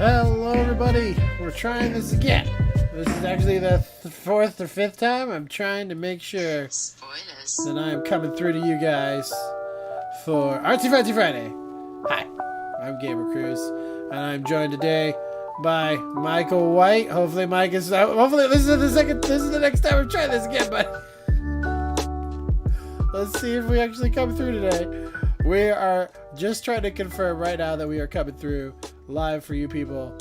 Hello everybody, we're trying this again. This is actually the fourth or fifth time. I'm trying to make sure that I am coming through to you guys for Artsy Fartsy Friday. Hi, I'm Gabriel Cruz, and I'm joined today by Michael White. Hopefully Mike is, hopefully this is the next time I'm trying this again, but let's see if we actually come through today. We are just trying to confirm right now that we are coming through live for you people.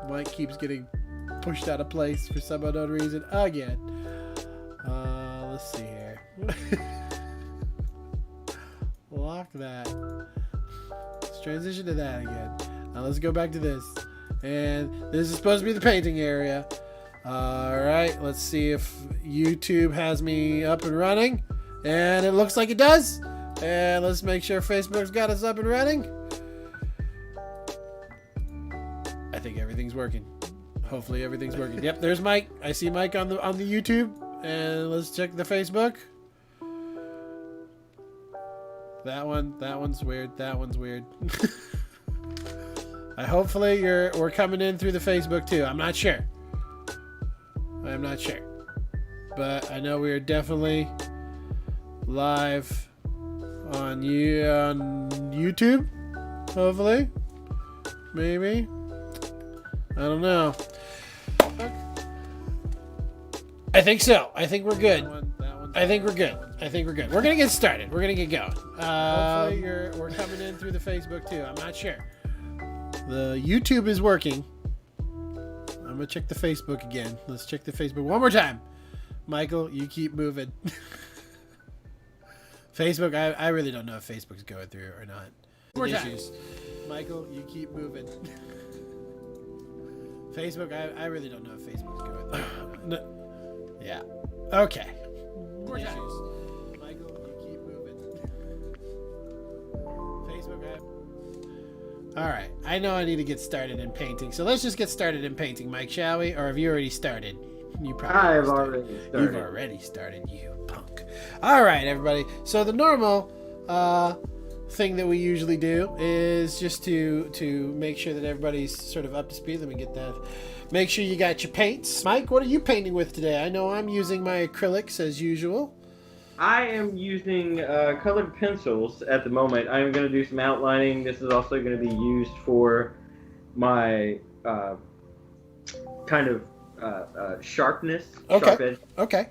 Mike keeps getting pushed out of place for some unknown reason again. Let's see here. Lock that. Let's transition to that again. Now let's go back to this. And this is supposed to be the painting area. Alright, let's see if YouTube has me up and running. And it looks like it does. And let's make sure Facebook's got us up and running. I think everything's working. Hopefully everything's working. Yep, there's Mike. I see Mike on the YouTube. And let's check the Facebook. That one's weird. That one's weird. Hopefully we're coming in through the Facebook too. I'm not sure. I'm not sure. But I know we are definitely live on YouTube. Hopefully. Maybe. I don't know. I think so. I think we're good. I think we're good. We're gonna get started. We're gonna get going. Hopefully we're coming in through the Facebook too. I'm not sure. The YouTube is working. I'm gonna check the Facebook again. Let's check the Facebook one more time. Michael, you keep moving. Facebook, I really don't know if Facebook's going through or not. More issues. Michael, you keep moving. Facebook, I really don't know if Facebook's going through. No. Yeah. Okay. More issues. Michael, you keep moving. Facebook, Alright. I know I need to get started in painting. So let's just get started in painting, Mike, shall we? Or have you already started? You probably I've already started. You've already started, you punk. Alright, everybody. So the normal thing that we usually do is just to make sure that everybody's sort of up to speed. Let me get that. Make sure you got your paints. Mike, what are you painting with today? I know I'm using my acrylics as usual. I am using colored pencils at the moment. I'm going to do some outlining. This is also going to be used for my kind of sharpness. Okay. Sharp edge. Okay.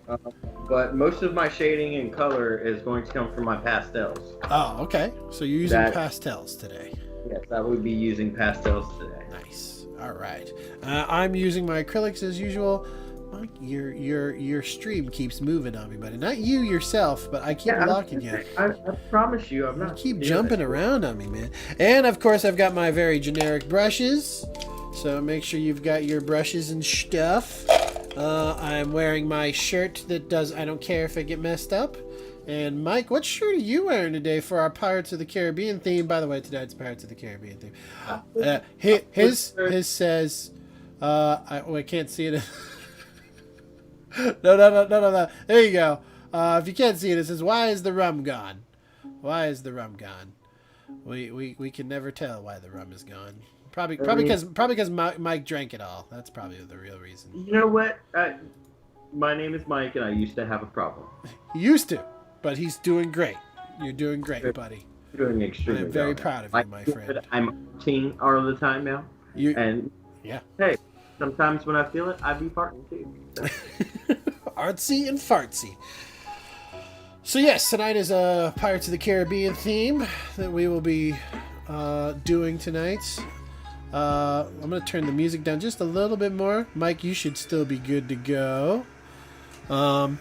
But most of my shading and color is going to come from my pastels. Oh, okay. So you're using pastels today. Yes, I would be using pastels today. Nice. All right. I'm using my acrylics as usual. Mike, your stream keeps moving on me, buddy. Not you yourself, but I keep locking you. I promise you, I'm not. You keep jumping around on me, man. And of course, I've got my very generic brushes. So make sure you've got your brushes and stuff. I'm wearing my shirt that does. I don't care if I get messed up. And Mike, what shirt are you wearing today for our Pirates of the Caribbean theme? By the way, tonight's Pirates of the Caribbean theme. His says, I can't see it. No. There you go. If you can't see it, it says, "Why is the rum gone? Why is the rum gone?" We can never tell why the rum is gone. Probably because Mike drank it all. That's probably the real reason. You know what? My name is Mike, and I used to have a problem. He used to, but he's doing great. You're doing great, buddy. You're doing extremely well. I'm very proud of you, my friend. I'm teen all of the time now. Yeah. Hey, sometimes when I feel it, I be farting too. So. Artsy and fartsy. So yes, tonight is a Pirates of the Caribbean theme that we will be doing tonight. I'm going to turn the music down just a little bit more. Mike, you should still be good to go. And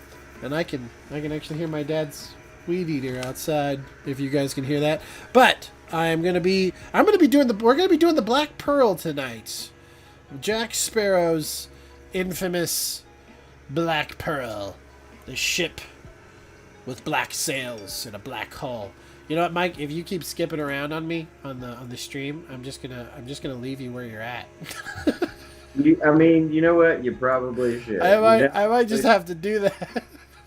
I can actually hear my dad's weed eater outside, if you guys can hear that. But we're going to be doing the Black Pearl tonight. Jack Sparrow's infamous Black Pearl, the ship with black sails and a black hull. You know what, Mike? If you keep skipping around on me on the stream, I'm just gonna leave you where you're at. You know what? You probably should. I might just have to do that.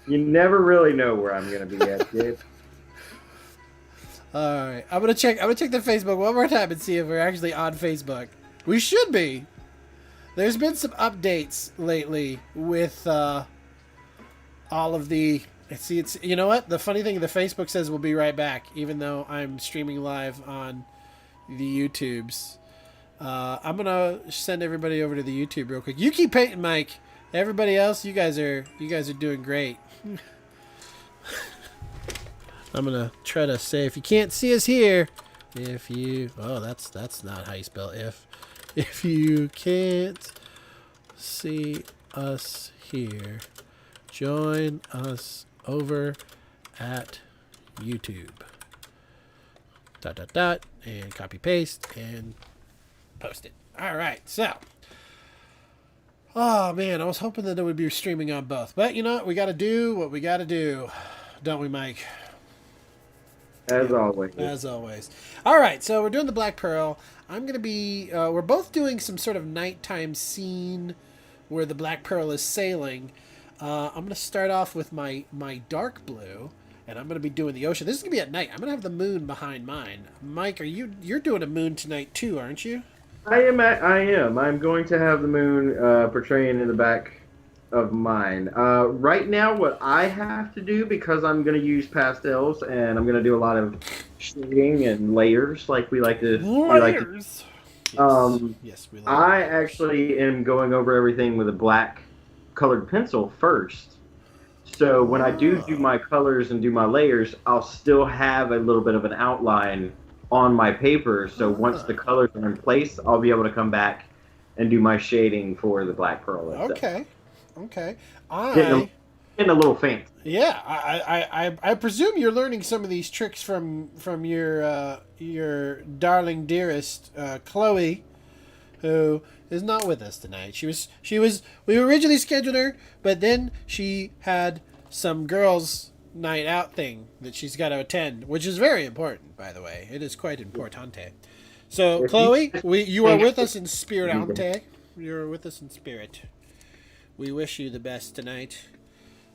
You never really know where I'm gonna be at, kid. All right, I'm gonna check the Facebook one more time and see if we're actually on Facebook. We should be. There's been some updates lately with all of the. It's you know what? The funny thing, the Facebook says we'll be right back, even though I'm streaming live on the YouTubes. I'm gonna send everybody over to the YouTube real quick. You keep painting, Mike. Everybody else, you guys are doing great. I'm gonna try to say, if you can't see us here, that's not how you spell if you can't see us here, join us over at YouTube. ... And copy paste and post it. All right, so. Oh man, I was hoping that it would be streaming on both, but you know what? We got to do what we got to do, don't we, Mike? As always. As always. All right, so we're doing the Black Pearl. I'm going to be... we're both doing some sort of nighttime scene where the Black Pearl is sailing. I'm going to start off with my dark blue, and I'm going to be doing the ocean. This is going to be at night. I'm going to have the moon behind mine. Mike, you're doing a moon tonight too, aren't you? I am. I'm going to have the moon portraying in the back of mine. Right now, what I have to do, because I'm going to use pastels and I'm going to do a lot of shading and layers, like we like to. Layers. Yes, we like. I actually am going over everything with a black colored pencil first. So when I do my colors and do my layers, I'll still have a little bit of an outline on my paper. So once the colors are in place, I'll be able to come back and do my shading for the Black Pearl. Okay. Getting a little fancy. Yeah, I presume you're learning some of these tricks from your darling dearest Chloe, who is not with us tonight. We originally scheduled her, but then she had some girls' night out thing that she's got to attend, which is very important, by the way. It is quite importante. So, Chloe, you are with us in spirit, ante. You're with us in spirit. We wish you the best tonight.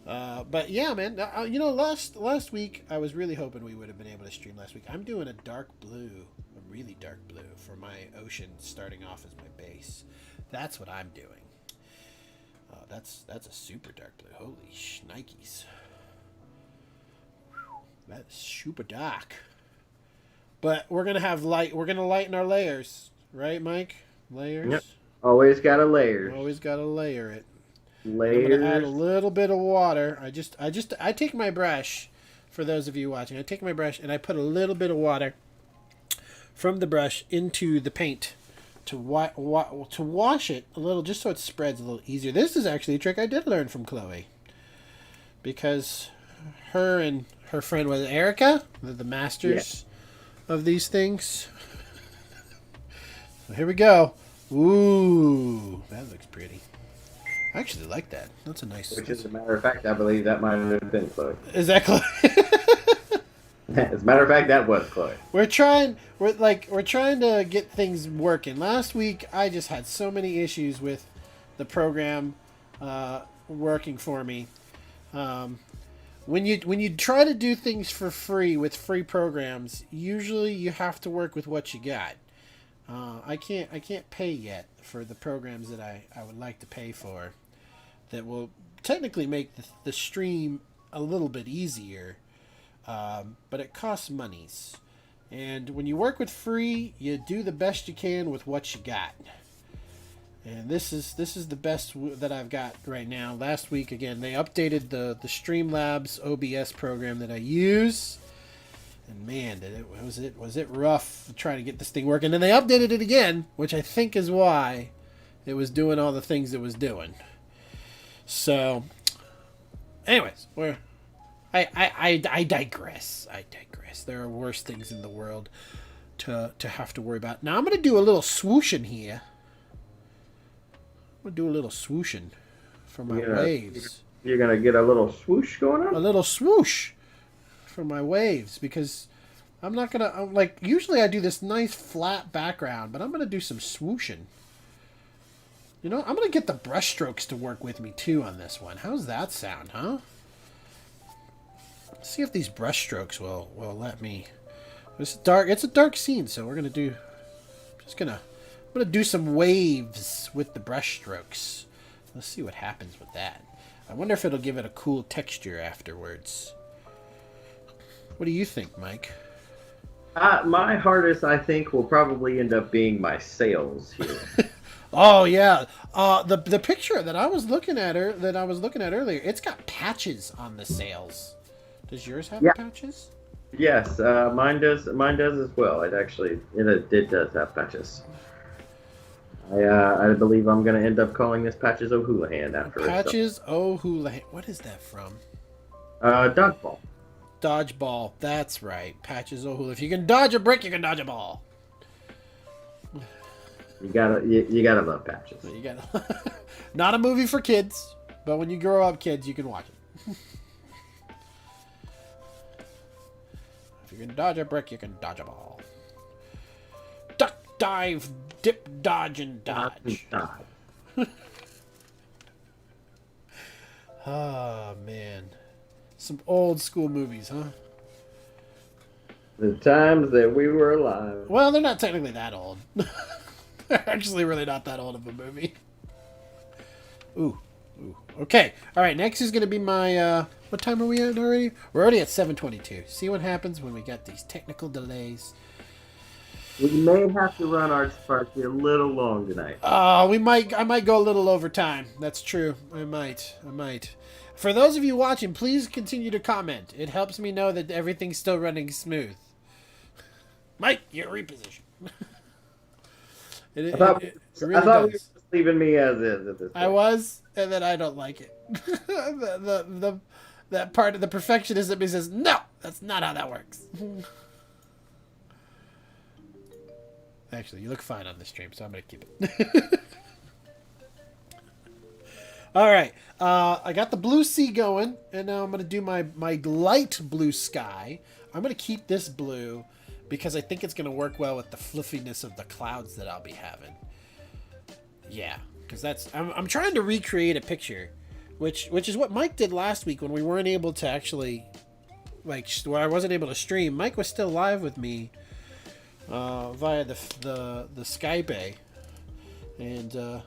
But yeah, man, last week I was really hoping we would have been able to stream last week. I'm doing a dark blue, a really dark blue for my ocean, starting off as my base. That's what I'm doing. That's a super dark blue. Holy shnikes. That's super dark. But we're gonna have light. We're gonna lighten our layers, right, Mike? Layers. Yep. Always gotta layer. Always gotta layer it. Layers. I'm gonna add a little bit of water. I take my brush. For those of you watching, I take my brush and I put a little bit of water from the brush into the paint to wash it a little, just so it spreads a little easier. This is actually a trick I did learn from Chloe, because her and her friend was Erica, the masters of these things. So here we go. Ooh, that looks pretty. I actually like that. That's a nice. Which, as a matter of fact, I believe that might have been Chloe. Is that Chloe? As a matter of fact, that was Chloe. We're trying to get things working. Last week, I just had so many issues with the program working for me. When you try to do things for free with free programs, usually you have to work with what you got. I can't pay yet for the programs that I would like to pay for, that will technically make the stream a little bit easier, but it costs monies. And when you work with free, you do the best you can with what you got. And this is the best that I've got right now. Last week, again, they updated the Streamlabs OBS program that I use. And man, was it rough trying to get this thing working. And they updated it again, which I think is why it was doing all the things it was doing. So, anyways, I digress. There are worse things in the world to have to worry about. Now I'm going to do a little swooshin' here. I'm going to do a little swooshin' for my waves. You're going to get a little swoosh going on? A little swoosh for my waves, because I'm not going to... usually I do this nice flat background, but I'm going to do some swooshin'. You know, I'm going to get the brush strokes to work with me, too, on this one. How's that sound, huh? Let's see if these brush strokes will let me... It's a dark scene, so we're going to do... I'm going to do some waves with the brush strokes. Let's see what happens with that. I wonder if it'll give it a cool texture afterwards. What do you think, Mike? My hardest, I think, will probably end up being my sails here. Oh yeah, the picture that I was looking at earlier, it's got patches on the sails. Does yours have patches? Yes, mine does. Mine does as well. It does have patches. I believe I'm gonna end up calling this Patches O'Houlihan after it. Patches O'Houlihan. What is that from? Dodgeball. Dodgeball. That's right. Patches O'Houlihan. If you can dodge a brick, you can dodge a ball. You gotta love Patches. You gotta. Not a movie for kids, but when you grow up, kids, you can watch it. If you can dodge a brick, you can dodge a ball. Duck, dive, dip, dodge, and dodge. Oh, man. Some old school movies, huh? The times that we were alive. Well, they're not technically that old. They're actually really not that old of a movie. Ooh. Okay. All right. Next is going to be my. What time are we at already? We're already at 7:22. See what happens when we get these technical delays. We may have to run our Fartsy a little long tonight. Oh, I might go a little over time. That's true. I might. For those of you watching, please continue to comment. It helps me know that everything's still running smooth. Mike, your reposition. I thought you were just leaving me as is at this point. I was, and then I don't like it. That part of the perfectionist in me says, no, that's not how that works. Actually, you look fine on the stream, so I'm going to keep it. All right. I got the blue sea going, and now I'm going to do my light blue sky. I'm going to keep this blue because I think it's going to work well with the fluffiness of the clouds that I'll be having. Yeah, because I'm trying to recreate a picture, which is what Mike did last week when we weren't able to actually, where I wasn't able to stream. Mike was still live with me via the Skype, and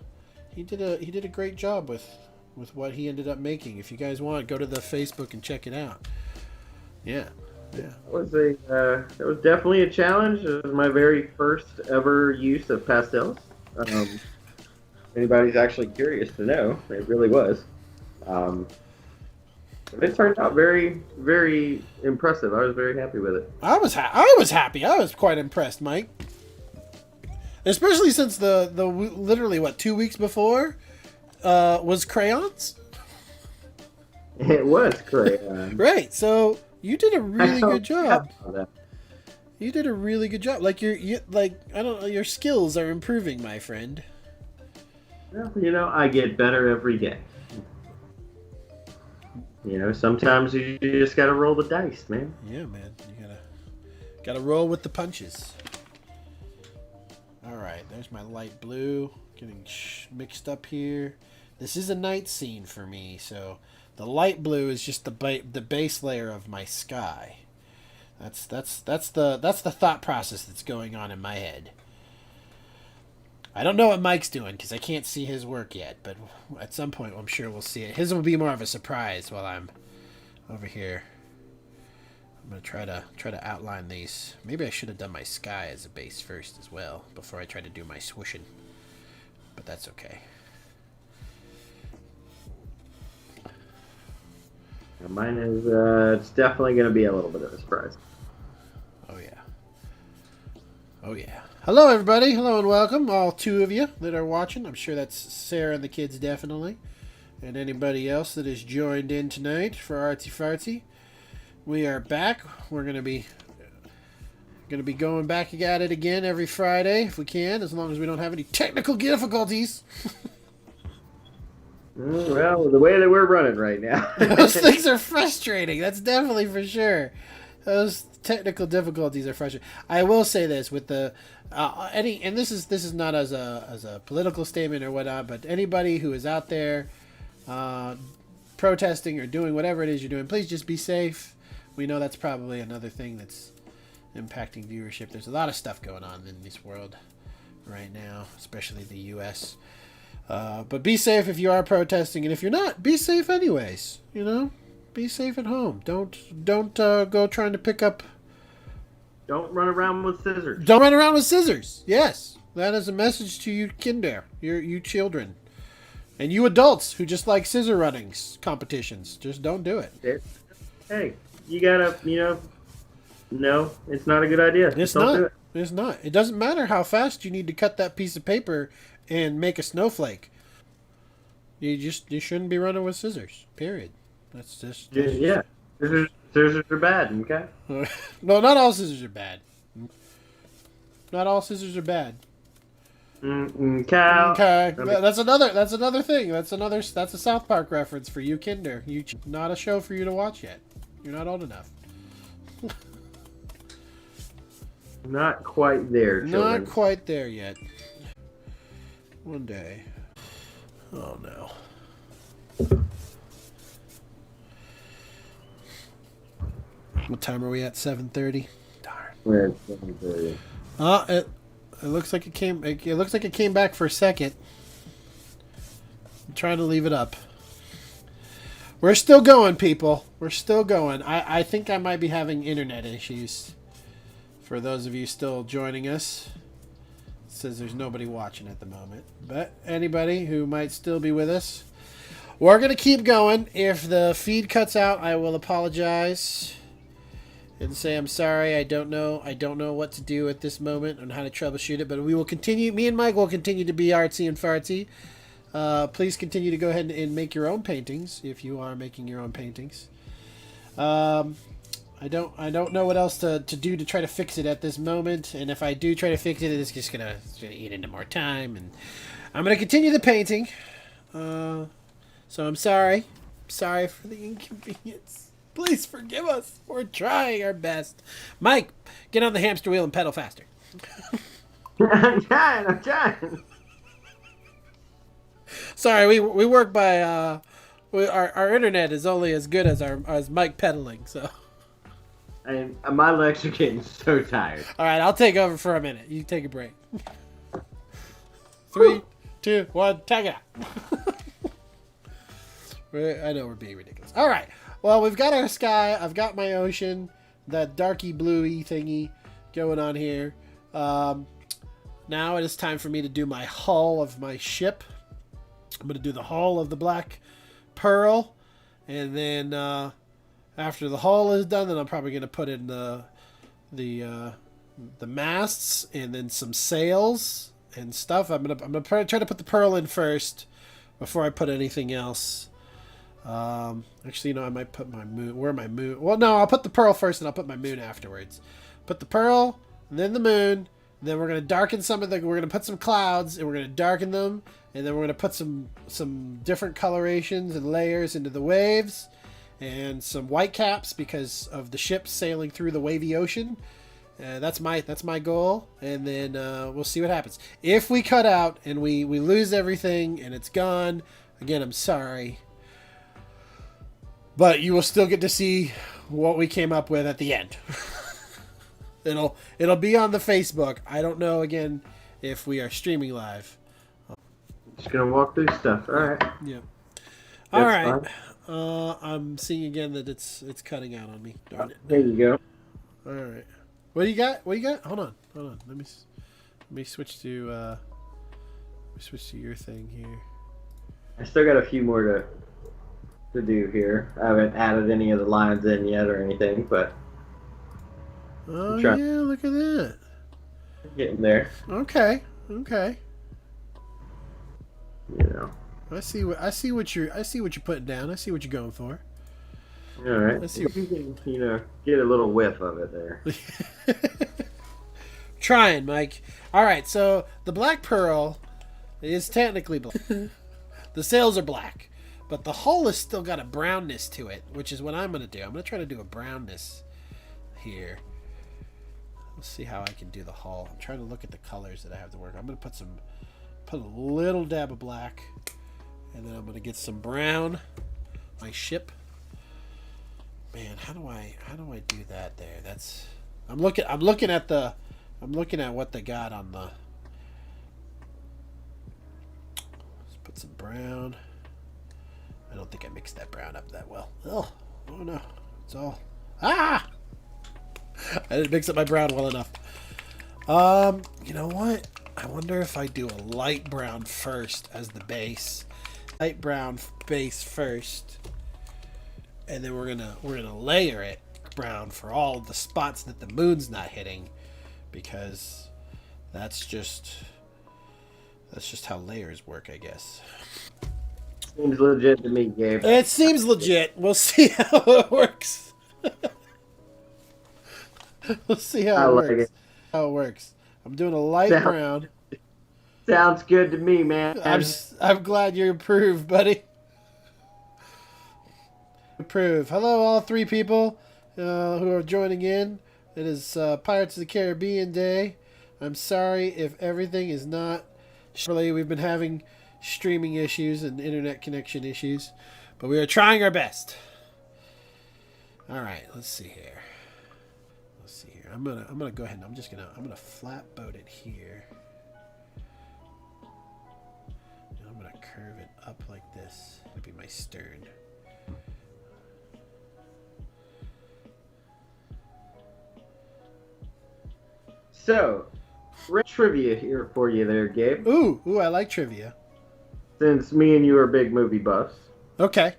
he did a great job with what he ended up making. If you guys want, go to the Facebook and check it out. Yeah. It was definitely a challenge. It was my very first ever use of pastels. Anybody's actually curious to know, it really was. It turned out very, very impressive. I was very happy with it. I was happy. I was quite impressed, Mike. Especially since the literally 2 weeks before was crayons. It was crayon. Right. So you did a really good job. You did a really good job. I don't know, your skills are improving, my friend. Well, I get better every day. Sometimes you just gotta roll the dice, man. Yeah, man. You gotta roll with the punches. All right, there's my light blue getting mixed up here. This is a night scene for me, so the light blue is just the base layer of my sky. That's the thought process that's going on in my head. I don't know what Mike's doing because I can't see his work yet, but at some point I'm sure we'll see it. His will be more of a surprise while I'm over here. I'm gonna try to outline these. Maybe I should have done my sky as a base first as well before I try to do my swooshing, but that's okay. Mine is it's definitely gonna be a little bit of a surprise. Oh yeah. Hello everybody. Hello and welcome, all two of you that are watching. I'm sure that's Sarah and the kids definitely, and anybody else that has joined in tonight for Artsy Fartsy. We are back. We're gonna be going back at it again every Friday if we can, as long as we don't have any technical difficulties. Well, the way that we're running right now, those things are frustrating. That's definitely for sure. Those technical difficulties are frustrating. I will say this with the and this is not as a political statement or whatnot, but anybody who is out there protesting or doing whatever it is you're doing, please just be safe. We know that's probably another thing that's impacting viewership. There's a lot of stuff going on in this world right now, especially the U.S. But be safe if you are protesting, and if you're not, be safe anyways. You know, be safe at home. Don't go trying to pick up. Don't run around with scissors. Don't run around with scissors. Yes, that is a message to you kinder, you children, and you adults who just like scissor running competitions. Just don't do it. Hey, you gotta, no, it's not a good idea. It's don't not. do it. It's not. It doesn't matter how fast you need to cut that piece of paper and make a snowflake. You shouldn't be running with scissors. Period. That's Yeah. Scissors are bad. Okay. No, not all scissors are bad. Not all scissors are bad. Okay. That's another thing. That's a South Park reference for you kinder. Not a show for you to watch yet. You're not old enough. Not quite there, children. Not quite there yet. One day. Oh no. What time are we at? 7:30. Darn. We're at 7:30. It looks like it came. It looks like it came back for a second. I'm trying to leave it up. We're still going, people. We're still going. I think I might be having internet issues. For those of you still joining us, it says there's nobody watching at the moment. But anybody who might still be with us, we're going to keep going. If the feed cuts out, I will apologize and say I'm sorry. I don't know what to do at this moment and how to troubleshoot it. But we will continue. Me and Mike will continue to be artsy and fartsy. Please continue to go ahead and make your own paintings if you are making your own paintings. I don't know what else to do to try to fix it at this moment, and if I do try to fix it, it's just gonna eat into more time, and I'm gonna continue the painting. So I'm sorry for the inconvenience. Please forgive us. We're trying our best. Mike, get on the hamster wheel and pedal faster. I'm trying. Sorry, we work by our internet is only as good as Mike pedaling, so. My legs are getting so tired. All right, I'll take over for a minute. You take a break. 3, 2, 1, tag it out. I know we're being ridiculous. All right. Well, we've got our sky. I've got my ocean, that darky bluey thingy going on here. Now it is time for me to do my hull of my ship. I'm going to do the hull of the Black Pearl, and then after the hull is done, then I'm probably going to put in the masts and then some sails and stuff. I'm gonna try to put the pearl in first before I put anything else. Actually, I might put my moon. Where my moon? Well, no, I'll put the pearl first, and I'll put my moon afterwards. Put the pearl, and then the moon. And then we're gonna darken some of the. We're gonna put some clouds, and we're gonna darken them, and then we're gonna put some different colorations and layers into the waves. And some white caps because of the ship sailing through the wavy ocean. That's my goal. And then we'll see what happens. If we cut out and we lose everything and it's gone, again, I'm sorry. But you will still get to see what we came up with at the end. It'll be on the Facebook. I don't know, again, if we are streaming live. Just going to walk through stuff. All right. Yeah. All right. Fine. I'm seeing again that it's cutting out on me. Darn it. There you go. All right. What do you got? Hold on. Let me switch to your thing here. I still got a few more to do here. I haven't added any of the lines in yet or anything, but oh yeah, look at that. Getting there. Okay. I see what you're putting down. I see what you're going for. All right. Let's see. If you can, get a little whiff of it there. Trying, Mike. All right. So the Black Pearl is technically black. The sails are black, but the hull has still got a brownness to it, which is what I'm going to do. I'm going to try to do a brownness here. Let's see how I can do the hull. I'm trying to look at the colors that I have to work. I'm going to put a little dab of black. And then I'm gonna get some brown. My ship. Man, how do I do that there? I'm looking at what they got on some brown. I don't think I mixed that brown up that well. Oh no. It's all... Ah! I didn't mix up my brown well enough. You know what? I wonder if I do a light brown first as the base. Light brown base first. And then we're gonna layer it brown for all the spots that the moon's not hitting. Because that's just how layers work, I guess. Seems legit to me, Gabe. It seems legit. We'll see how it works. We'll see how it works. I'm doing a light brown. Sounds good to me, man. I'm glad you approved, buddy. Approve. Hello, all three people who are joining in. It is Pirates of the Caribbean Day. I'm sorry if everything is not... Surely we've been having streaming issues and internet connection issues, but we are trying our best. All right, let's see here. I'm gonna go ahead and I'm gonna flat boat it here. And I'm gonna curve it up like this. It'll be my stern. So, trivia here for you there, Gabe. Ooh, I like trivia. Since me and you are big movie buffs. Okay.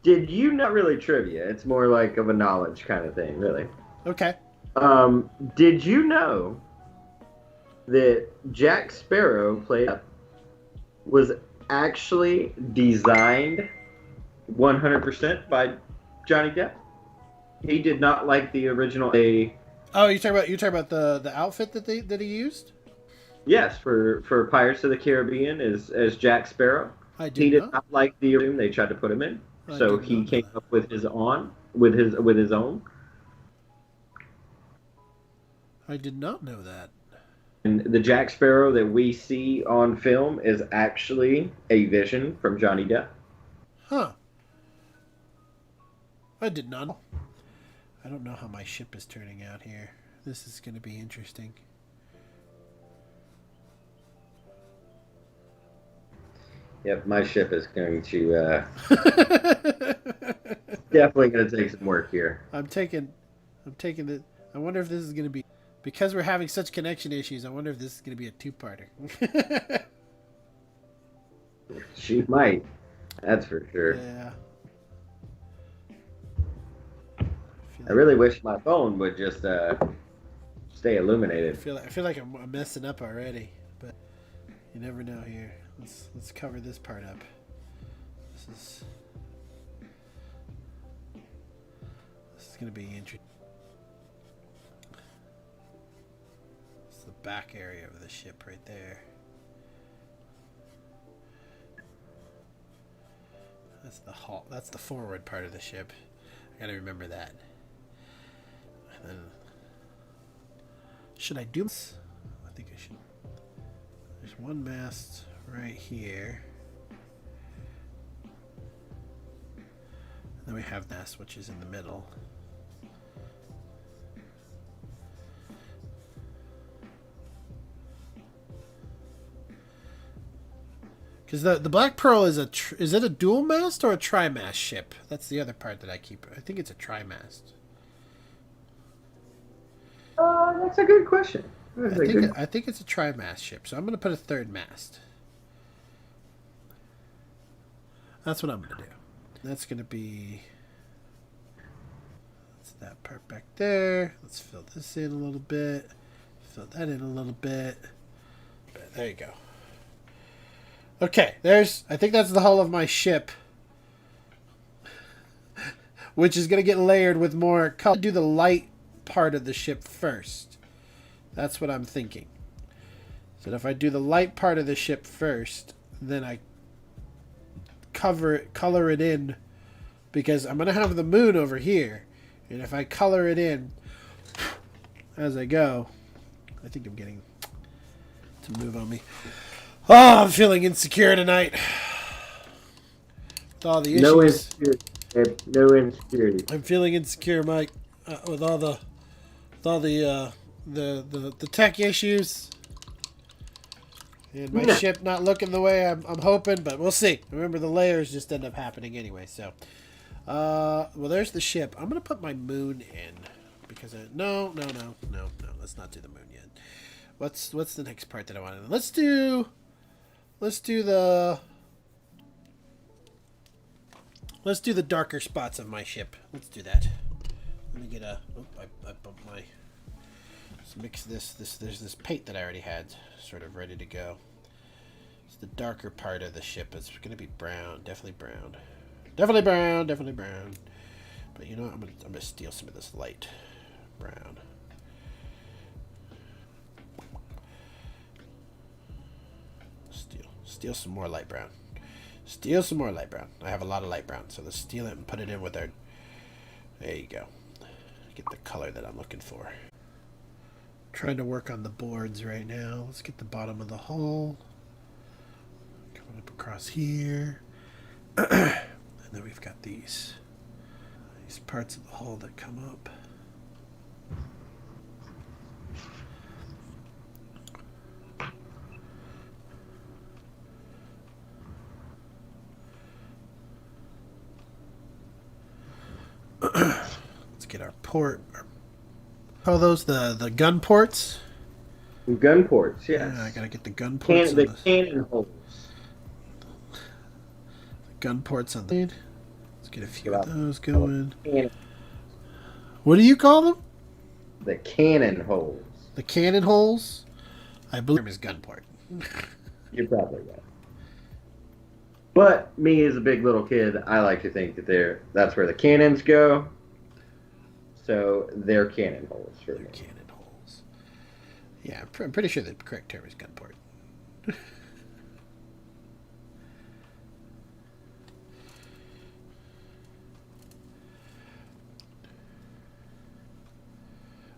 Did you not really trivia? It's more like of a knowledge kind of thing, really. Okay. Did you know that Jack Sparrow was actually designed 100% by Johnny Depp? He did not like the original. Oh, you talking about the outfit that he used? Yes, for Pirates of the Caribbean as Jack Sparrow. He did not like the room they tried to put him in, so he came up with his own. I did not know that. And the Jack Sparrow that we see on film is actually a vision from Johnny Depp. Huh. I did not know. I don't know how my ship is turning out here. This is going to be interesting. Yep, my ship is going to definitely going to take some work here. I'm taking the... I wonder if this is going to be... Because we're having such connection issues, I wonder if this is going to be a two-parter. She might. That's for sure. Yeah. I really wish my phone would just stay illuminated. I feel like I'm messing up already, but you never know here. Let's cover this part up. This is going to be interesting. It's the back area of the ship right there. That's the hull. That's the forward part of the ship. I got to remember that. And then, should I do this? I think I should. There's one mast right here. And then we have mast, which is in the middle. Because the Black Pearl is is it a dual mast or a tri-mast ship? That's the other part that I keep. I think it's a tri-mast. That's a good question. I think it's a tri-mast ship, so I'm going to put a third mast. That's what I'm going to do. That's going to be... That's that part back there. Let's fill this in a little bit. Fill that in a little bit. There you go. Okay, I think that's the hull of my ship. Which is going to get layered with more color. Do the light part of the ship first. That's what I'm thinking. So if I do the light part of the ship first, then I color it in, because I'm going to have the moon over here. And if I color it in as I go, I think I'm getting to move on me. Oh, I'm feeling insecure tonight. With all the issues. No insecurity. No insecurity. I'm feeling insecure, Mike, with all the tech issues. And my ship not looking the way I'm hoping, but we'll see. Remember, the layers just end up happening anyway, so. Well, there's the ship. I'm going to put my moon in. Because no. Let's not do the moon yet. What's the next part that I want to do? Let's do the darker spots of my ship. Let's do that. Let me get a... Oh, I bumped my... Let's mix this. There's this paint that I already had sort of ready to go. It's the darker part of the ship. It's going to be brown. Definitely brown. Definitely brown. But you know what? I'm gonna steal some of this light brown. Steal some more light brown. Steal some more light brown. I have a lot of light brown, so let's steal it and put it in with our... There you go. Get the color that I'm looking for. Trying to work on the boards right now. Let's get the bottom of the hull. Coming up across here. And then we've got these parts of the hull that come up. Let's get our port. Call those the gun ports? Gun ports, yes. Yeah, I gotta get the gun ports. The cannon holes. Gun ports on the... Let's get a few of those going. What do you call them? The cannon holes. The cannon holes? I believe them is gun port. You're probably right. But me as a big little kid, I like to think that that's where the cannons go. So they're cannon holes for me. Cannon holes. Yeah, I'm pretty sure the correct term is gun port.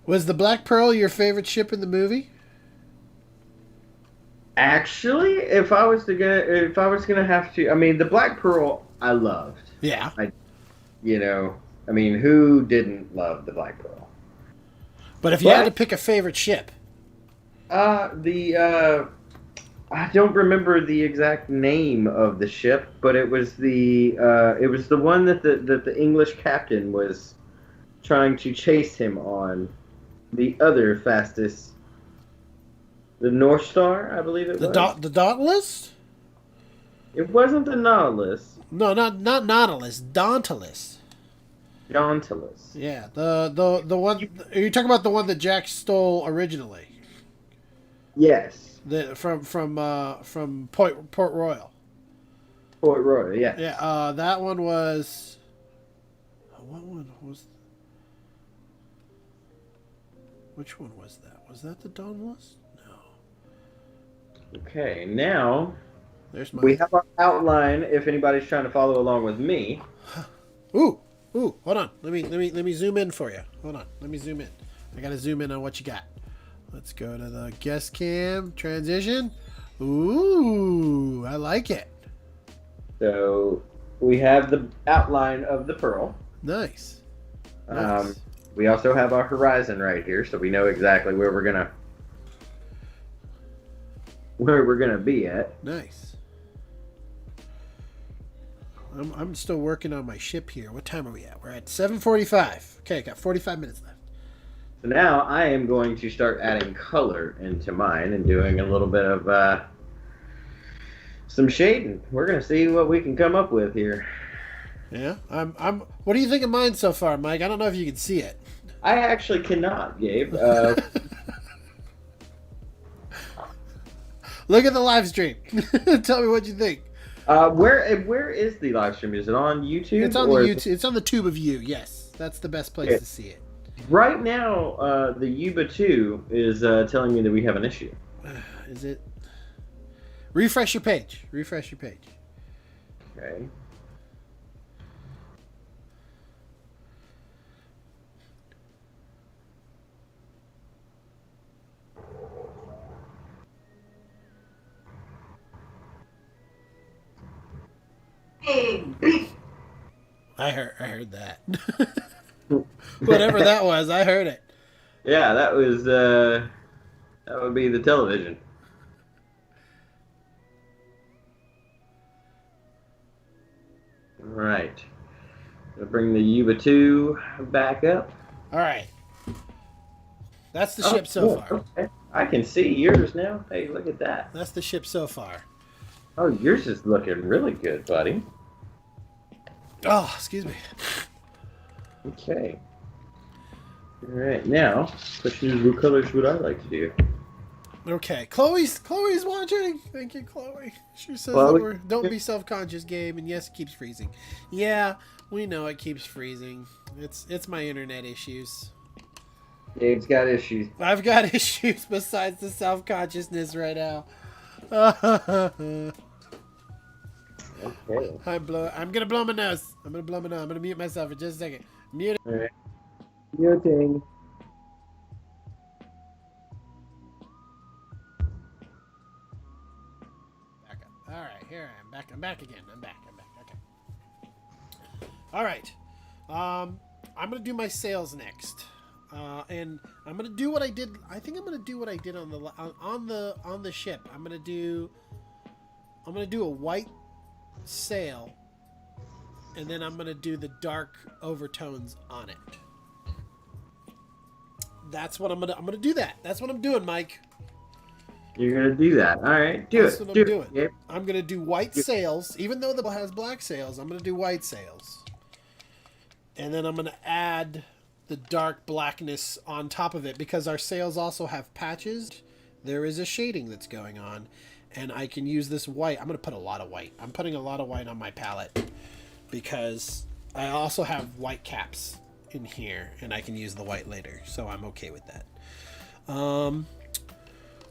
Was the Black Pearl your favorite ship in the movie? Actually, if I was gonna have to, I mean, the Black Pearl I loved. Yeah. Who didn't love the Black Pearl? But if you had to pick a favorite ship, I don't remember the exact name of the ship, but it was the one that the English captain was trying to chase him on. The other fastest, the North Star, I believe it was. The Dauntless? It wasn't the Nautilus. No, not Nautilus. Dauntless. Dauntless. Yeah, the one. Are you talking about the one that Jack stole originally? Yes. From Port Royal. Port Royal, yeah. Yeah, that one was. What one was? Which one was that? Was that the Dauntless? No. Okay, now we have our outline. If anybody's trying to follow along with me. Ooh, hold on. Let me zoom in for you. Hold on. Let me zoom in. I gotta zoom in on what you got. Let's go to the guest cam transition. Ooh, I like it. So we have the outline of the pearl. Nice. We also have our horizon right here, so we know exactly where we're gonna be at. Nice. I'm still working on my ship here. What time are we at? We're at 7:45. Okay, got 45 minutes left. So now I am going to start adding color into mine and doing a little bit of some shading. We're gonna see what we can come up with here. Yeah, I'm. What do you think of mine so far, Mike? I don't know if you can see it. I actually cannot, Gabe. Look at the live stream. Tell me what you think. Where is the live stream? Is it on YouTube? It's on the YouTube. It's on the Tube of You. Yes, that's the best place to see it. Right now, the Yuba 2 is telling me that we have an issue. Is it? Refresh your page. Refresh your page. Okay. I heard that. Whatever that was, I heard it. Yeah, that would be the television. right. Gonna bring the Yuba 2 back up. All right. That's the ship so cool. far. Okay. I can see yours now. Hey, look at that. That's the ship so far. Oh, yours is looking really good, buddy. Oh, excuse me. Okay. All right, now, question is, what colors would I like to do? Okay, Chloe's watching. Thank you, Chloe. She says Well, that we're don't be self-conscious, Gabe, and yes, it keeps freezing. Yeah, we know it keeps freezing. It's my internet issues. Dave's got issues. I've got issues besides the self-consciousness right now. Okay. I'm gonna blow my nose. I'm gonna mute myself for just a second. Mute. All right. Muting. Back up. All right, here I am. I'm back again. I'm back. Okay. All right. I'm gonna do my sales next, and I'm gonna do what I did. I think I'm gonna do what I did on the ship. I'm gonna do a white sail, and then I'm gonna do the dark overtones on it. That's what I'm gonna do that. That's what I'm doing, Mike. You're gonna do that. All right, do That's it. what Do I'm doing. it. Yep. I'm gonna do white sails, even though the boat has black sails. I'm gonna do white sails, and then I'm gonna add the dark blackness on top of it because our sails also have patches. There is a shading that's going on, and I can use this white. I'm gonna put a lot of white. I'm putting a lot of white on my palette because I also have white caps in here, and I can use the white later, so I'm okay with that.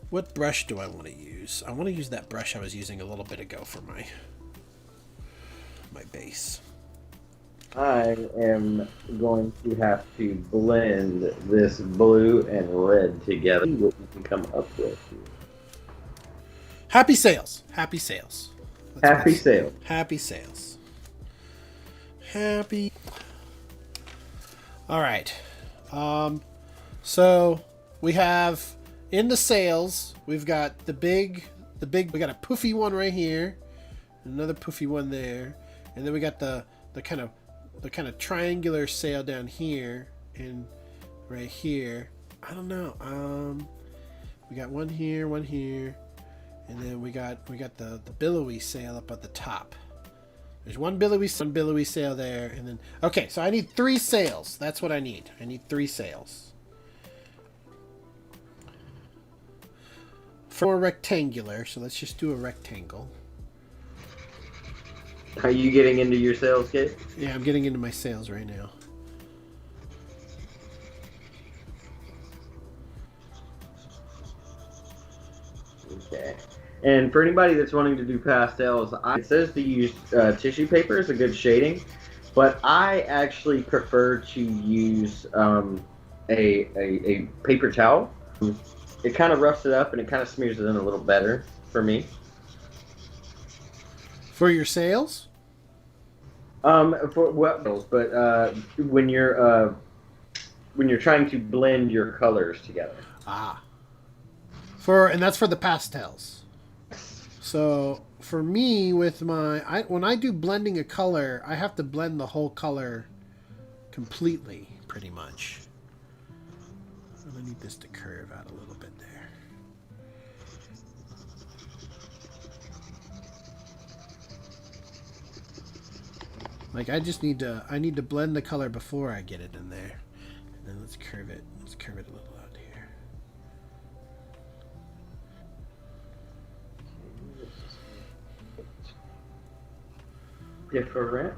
What brush do I want to use? I want to use that brush I was using a little bit ago for my base. I am going to have to blend this blue and red together. See what we can come up with here. Happy sales. Happy sales. Happy sale. Happy sales. Happy. All right. So we have in the sails, we've got the big, we got a poofy one right here, another poofy one there, and then we got the kind of triangular sail down here and right here. I don't know. We got one here, and then we got the billowy sail up at the top. There's one billowy sail there, and then okay. So I need 3 sails. That's what I need. I need 3 sails. 4 rectangular. So let's just do a rectangle. Are you getting into your sales, Gabe? Yeah, I'm getting into my sails right now. Okay. And for anybody that's wanting to do pastels, it says to use tissue paper as a good shading, but I actually prefer to use a paper towel. It kind of roughs it up and it kind of smears it in a little better for me. For your sails? For what? But when you're trying to blend your colors together. Ah. And that's for the pastels. So for me, with when I do blending a color, I have to blend the whole color completely, pretty much. I need this to curve out a little bit there. Like I need to blend the color before I get it in there. And then let's curve it a little out here. Different.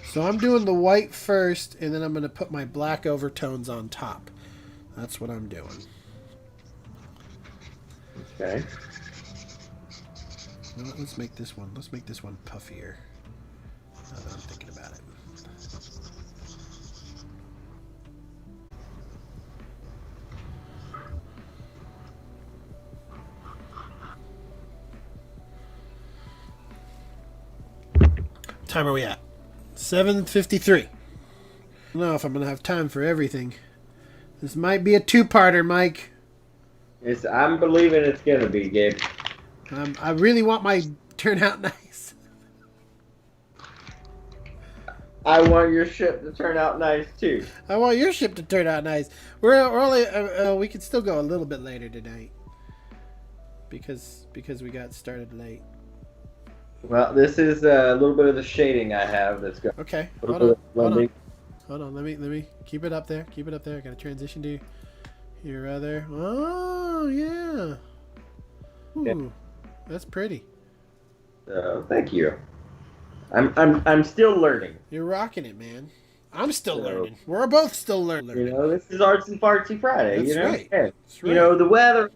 So I'm doing the white first, and then I'm going to put my black overtones on top. That's what I'm doing. Okay. You know what, let's make this one puffier. Now that I'm thinking about it. Time are we at? 7:53. I don't know if I'm going to have time for everything This might be a two-parter, Mike. I'm believing it's gonna be, Gabe. I really want my turnout nice. I want your ship to turn out nice too. I want your ship to turn out nice. We're only we can still go a little bit later tonight because we got started late. Well, this is a little bit of the shading I have that's going. Okay, hold on. Let me keep it up there. Keep it up there. I gotta transition to your other. Oh yeah. Ooh, Yeah. That's pretty. Thank you. I'm still learning. You're rocking it, man. I'm still learning. We're both still learning. You know, this is Arts and Fartsy Friday. That's you know, right. Hey, That's you right. know the weather